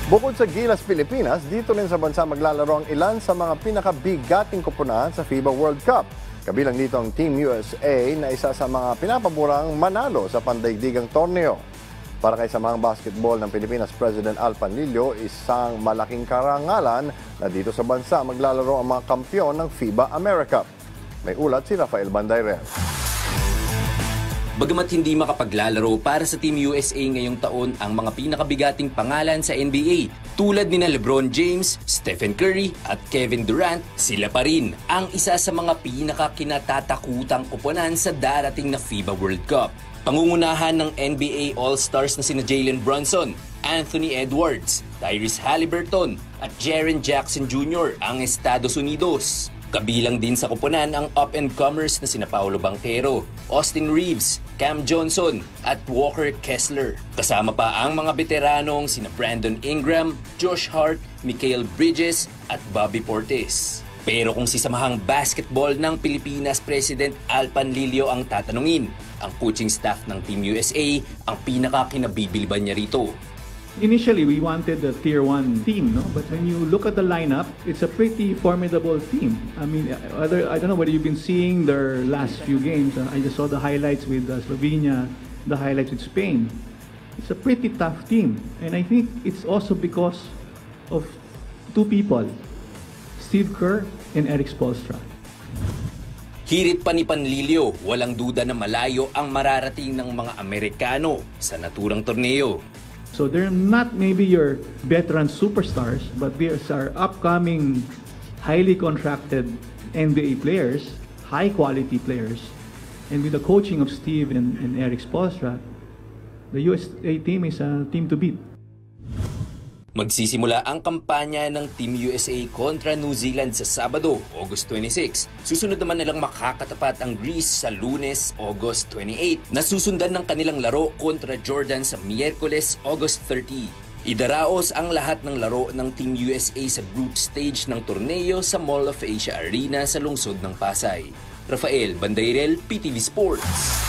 Bukod sa Gilas, Pilipinas, dito rin sa bansa maglalaro ang ilan sa mga pinakabigating koponahan sa FIBA World Cup. Kabilang dito ang Team USA na isa sa mga pinapaborang manalo sa pandaigdigang torneo. Para kay samahang basketball ng Pilipinas, President Al Panlilio, isang malaking karangalan na dito sa bansa maglalaro ang mga kampyon ng FIBA America. May ulat si Rafael Bandayrel. Bagamat hindi makapaglalaro para sa Team USA ngayong taon ang mga pinakabigating pangalan sa NBA tulad nina LeBron James, Stephen Curry at Kevin Durant, sila pa rin ang isa sa mga pinakakinatatakutang koponan sa darating na FIBA World Cup. Pangungunahan ng NBA All-Stars na sina Jalen Brunson, Anthony Edwards, Tyrese Haliburton at Jaren Jackson Jr. ang Estados Unidos. Kabilang din sa koponan ang up-and-comers na sina Paolo Banchero, Austin Reeves, Cam Johnson at Walker Kessler. Kasama pa ang mga veteranong sina Brandon Ingram, Josh Hart, Mikal Bridges at Bobby Portis. Pero kung si samahang basketball ng Pilipinas President Al Panlilio ang tatanungin, ang coaching staff ng Team USA ang pinakakinabibiliban niya rito. Initially, we wanted a Tier 1 team, no? But when you look at the lineup, it's a pretty formidable team. I mean, I don't know whether you've been seeing their last few games. I just saw the highlights with Slovenia, the highlights with Spain. It's a pretty tough team. And I think it's also because of two people, Steve Kerr and Erik Spoelstra. Hirit pa ni Panlilio, walang duda na malayo ang mararating ng mga Amerikano sa naturang torneo. So they're not maybe your veteran superstars, but these are upcoming, highly contracted NBA players, high quality players. And with the coaching of Steve and Erik Spoelstra, the USA team is a team to beat. Magsisimula ang kampanya ng Team USA kontra New Zealand sa Sabado, August 26. Susunod naman nilang makakatapat ang Greece sa Lunes, August 28. Nasusundan ng kanilang laro kontra Jordan sa Miyerkules, August 30. Idaraos ang lahat ng laro ng Team USA sa group stage ng torneo sa Mall of Asia Arena sa lungsod ng Pasay. Rafael Bandayrel, PTV Sports.